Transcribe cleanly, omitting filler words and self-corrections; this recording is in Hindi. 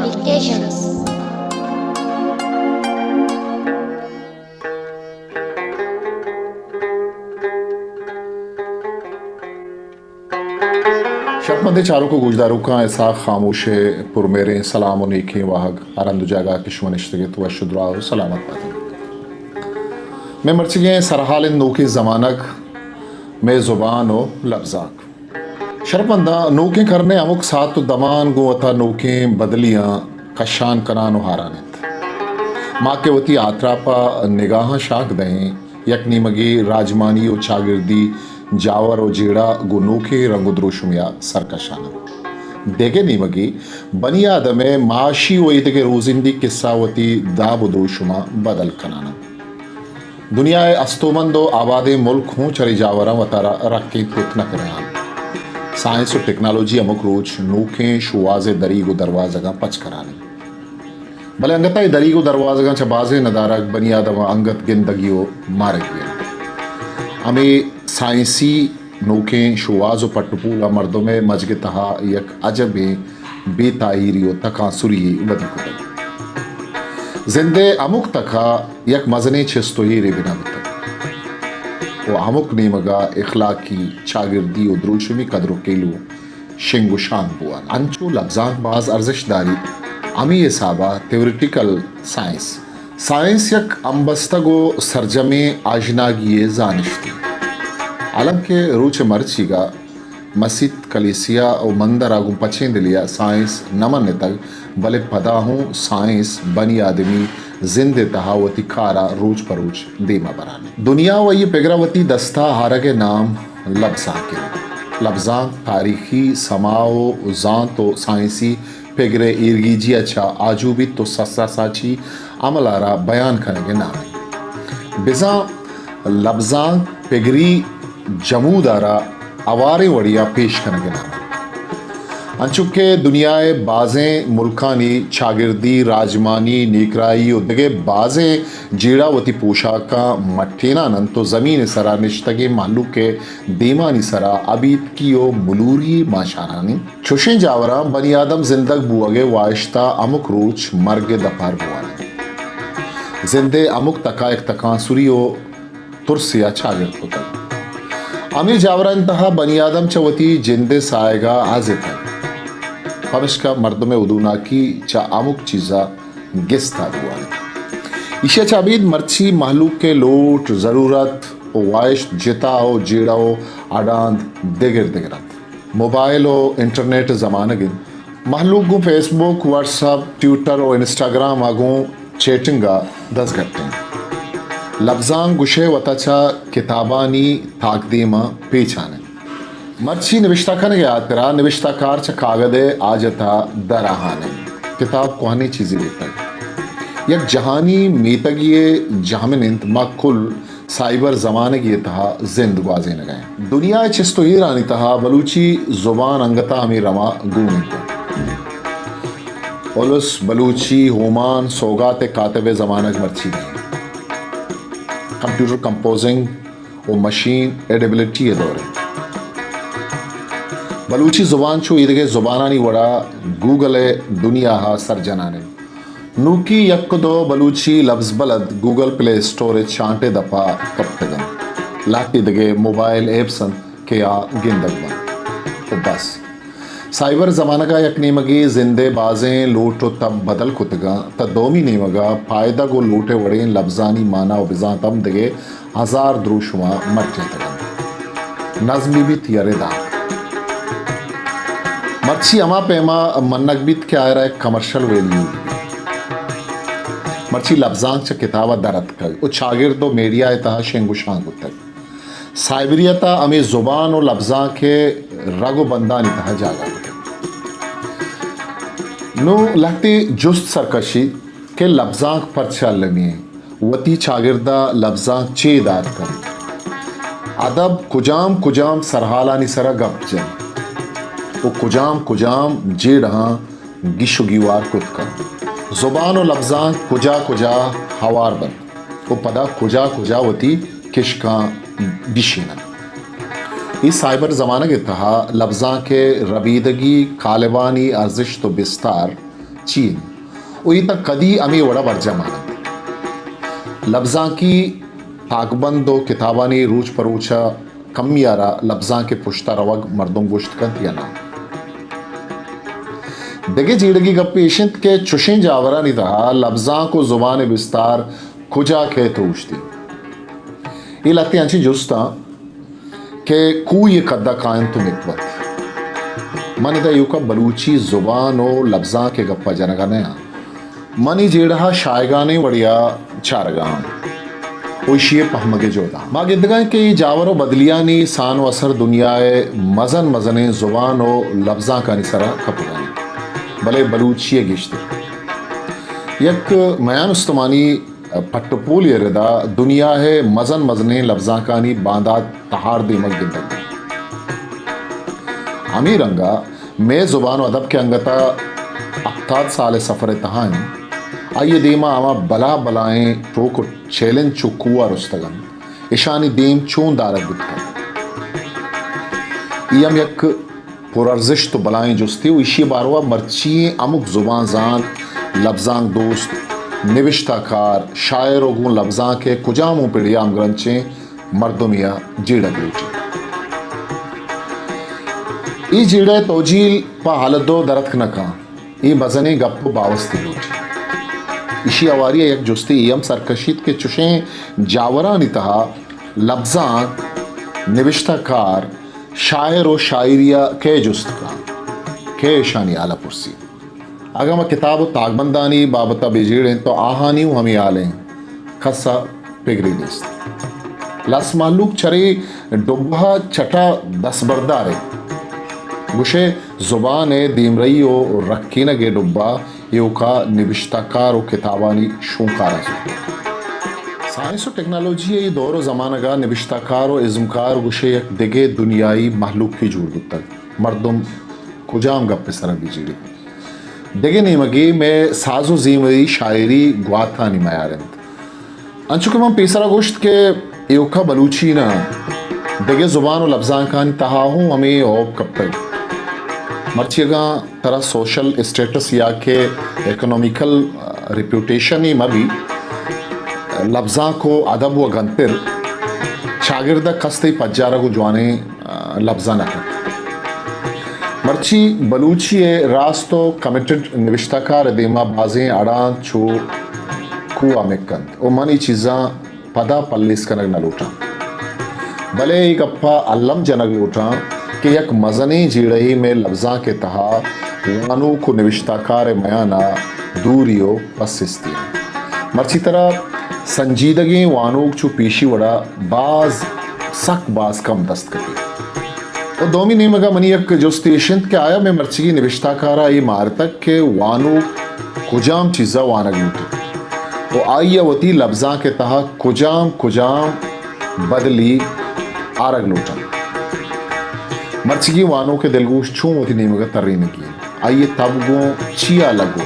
Publications. शर्मंदे चारों को गुजदारों का ऐसा खामोश पुर मेरे सलाम नेकी वाहग आरंद जागा किश्वनिश्तगे तो शुद्रा सलामत पाते मैं मर्चिगे सरहाल नोके जमानक मैं जुबान ओ लफ्जाक शर्मंदा नोके करने अमुक सात तो दमान गो अता नोके बदलियां कशान कनान हारानित माँ के वती आत्रापा निगाह शाक दें यकनी मगी राजमानी और चागिर्दी जावर और जेड़ा गुनोखे रंगुद्रोशुमिया सरकशाना देगे नीमगी बनी आदमे माशी वईद के रोजिंदी किस्सावती दाबुदोशुमा बदल कनाना दुनिया अस्तोमंदो आबादे मुल्क हूँ चरी जावरा वतारा रक्के तुतना करान साइंस और टेक्नोलॉजी अमुक रोज नोखे शुआजे दरीगो दरवाज़गा पच कराने भले अंगता दरीगो दरवाज़गा चबाजे नदारक बनी आदम अंगत गिंदगियो मारे गए हमें साइंसी नोके शुआज पट्टपूला मर्दों में मजगे तहा यक अजब बेताहिरियो तकासुरी बदी जिंदे अमुक तका यक मजने छिस्तो ही रे बिना बता वो अमुक नेमगा इखलाकी चागिर्दी और द्रोशमी कदरों केलू शिंगु शांग बुआ अंचो लफ्जान बाज अर्जिशदारी अमी ये साबा थ्योरेटिकल साइंस यक अंबस्तगो सरजमे आजनागिये जानिश्ती आलम के रूच मर्चिगा मस्जिद कलिसिया और मंदर आगू पछेंद लिया साइंस नमन तक भले पदा हूँ साइंस बनी आदमी जिंदे तहावती खारा रोज परोज देमा बराने दुनिया वही पेगरावती दस्ता हारा के नाम लफ्जा के लफ्जा तारीखी समाओ जान तो साइंसी पेगरे इर्गीजी अच्छा आजूबी तो सस्ता साची अमलारा बयान करने के नाम है बिजा लफ्जा पेगरी जमूदारा अवारे वड़िया पेश करने के नाम अंचुके दुनियाए बाजें मुल्कानी चागिर्दी राजमानी नीकराई उदगे बाजें जीड़ावती पोशाका मट्ठेना नन तो ज़मीन सरा निश्तगे मालू के देमानी सरा अबीत की ओ मुलूरी माशारानी छुशे जावरा बनी आदम जिंदग बुआगे वाइश्ता अमुक रोच मर्गे दपार बुआने जिंदे अमुक तका एक तकासुरी ओ तुरसिया चागिर्द होता अमीर जावरा इंतहा बनी आदम चवती जिंदे साएगा आजे तक हमेशा मर्द में उदूना की चा अमुक चीज़ा गिस्ता हुआ इशे चाबीद मर्ची महलूक के लोट ज़रूरत ओ वाइश जिता हो जेड़ा हो आडांद दिगर दिगरत मोबाइल हो इंटरनेट ज़माने गिन महलूक गु फेसबुक व्हाट्सअप ट्विटर और इंस्टाग्राम आगू चैटिंगा 10 घंटे लफ्जांग गुशे वताचा किताबानी ताकदीमा पेचाने मर्ची निविश्ता खाने गया तेरा निविश्ताकार च कागदे आजता दराहाने किताब कोहनी चीज़ें लेता है यक जहानी मीतगिए जहामिनिंत मकुल साइबर ज़माने की तहा जिंद बाजे न गए दुनिया चिस्तो ही रानी तहा बलूची ज़ुबान अंगता हमें रमा गूनी ओलुस बलूची होमान सोगाते कातबे ज़माने मर्ची नहीं कंप्यूटर कंपोजिंग और मशीन एडिबिलिटी ये दौरे बलूची ज़ुबान छो इधर ज़ुबानानी वड़ा गूगल दुनिया हा सर जनाने नूकी यक दो बलूची लफ्ज़ बलद गूगल प्ले स्टोरेज चांटे दफा कप्तगन लाती दगे मोबाइल एप्सन के आ गिंदगबन तो बस साइबर ज़माना का यक नेमगी जिंदे बाजें लोटो तब बदल कुतगा त दोमी नेमगा फायदा गो लोटे वड़े लफ्जानी माना और बिजा तम दगे हजार द्रोशुमा मर्चे तगन नज़मी भी थियरे दाग मर्ची अमा पेमा मन्नक बीत के आया रहा कमर्शल वैल्यू मर्ची लफ्जांग च किताबा दरत कर वो शागिर दो मीडिया तहा शेंगुशांग तक साइबरियता अमी ज़ुबान और लफ्जा के रगो बंदा तहा जागा नो लगती जुस्त सरकशी के लफ्जांग पर चलमी वती शागिर्दा लफ्जांग चेदात कर अदब कुजाम कुजाम सरहालानी सरा गप जन वो कुजाम जेड़ा गिशुगिवार कुत कर ज़ुबान और लफ्जांग कुजा कुजा हवार बन वो पदा कुजा वती किशका बिशीना इस साइबर ज़माने के तहा लफ्ज़ा के रबीदगी कालबानी अर्जिश तो बिस्तार चीन वही तक कदी अमी वड़ा बर्जा मानत लफ्ज़ा की ताकबंद व किताबानी रूच परूचा कम यारा लफ्ज़ा के पुश्ता रवग मर्दों गोश्त कंत या ना देगे जिंदगी का पेशेंट के चुशें जावरा नहीं था लफ्ज़ा को जुबान बिस्तार खुजा के तोशती ये लाते अच्छी जुस्ता के कोई कद्दा कायम तो मितवत मनी दा युका बलूची जुबान और लफ्ज़ा के गप्पा जनगा नया मनी जेड़ा शायगाने वड़िया चारगान ओशिये पहमगे जोदा मागिदगा के जावरो बदलियानी सान असर दुनियाए मजन मजने जुबान और लफ्ज़ा का निसरा खपगानी भले बलूचिये गिश्ते यक मयान उस्तमानी पट्टपोल यरदा दुनिया है मजन मजने लफ्ज़ा कानी बांदा तहार दिमक गिंदन अमीरंगा मैं जुबान अदब के अंगता अफ्ताद साल सफ़र तहान आइए देमा आमा बला बलाएं तो को चैलेंज चुकुआ रुस्तगन ईशानी देम चून दारक बिकता यम यक पुरर्जिश तो बलाएं जुस्ती इशी बारवा मर्ची अमुक जुबान जान लफ्ज़ांग दोस्त निविश्ताकार शायर ओगुन लफ्ज़ां के कुजामों पिड़ियाम ग्रंचे मर्दुमिया जीड़ा बलूची ई जीड़े तोजील पा हालदो दरत नका ई मजने गप्पो बावस्ती लूची इशी अवारिया एक जुस्ती यम सरकशीत के चुशें जावरा नितहा लफ्ज़ां निविश्ताकार शायर व शायरिया के जुस्त का के शानी आला पुरसी अगर मैं किताब ताकबंदानी बाबता बेजीड़ें तो आहानी हमें आलें खसा पिगरी दिस्त लस मालूक छरे डुब्बा छटा दस बरदारे गुशे जुबान दीमरई ओ रखी न गे डुब्बा ये का निविश्ताकार व किताबानी शूकारा साइंस और टेक्नोलॉजी ये दौर ज़माना का निविश्ताकार और इज़मकार गुशे एक दिगे दुनियाई महलूक की जुड़ तक मर्दुम कुजाम गप्पे सर बिजड़ी दिगे नहीं मगी मैं साजो जीमरी शायरी ग्वाथा नहीं मयारंत अंचुके मैं पेसरा गोश्त के योका बलूची ना दिगे जुबान और लफ्ज़ां खान तहा हूँ हमें होप कब तक मर्चियगा तरह सोशल स्टेटस या के इकोनॉमिकल रिप्यूटेशन ही मभी लफ्ज़ां को अदब व गंतिर शागिर्दा कस्ते पज्जारा को जवाने लफ्ज़ा न कर मर्ची बलूची रास्तो कमिटेड निविश्ताकार देमा बाजें अड़ां छो कुआ मेकंत ओ मनी चीज़ा पदा पल्लिस कनक न लूटा भले एक अप्पा अल्लम जनक लूटा कि यक मजनी जीड़ही में लफ्ज़ां के तहा वानू को निविश्ताकार मयाना दूरियो पसिस्ती मर्ची तरह संजीदगी वानूक चु पीशी वड़ा बाज सक बाज कम दस्त करी और दोमी नेमगा मनी एक जो स्टेशन के आया मैं मर्ची की निविश्ताकारा ये मारतक के वानूक कुजाम चीज़ा वानग लूटी वो आई वती लफ्ज़ां के तहा कुजाम कुजाम बदली आरग लूटा मर्ची की वानों के दिलगोश छू होती नेमगा तर्री ने की आइए तब गो चिया लगो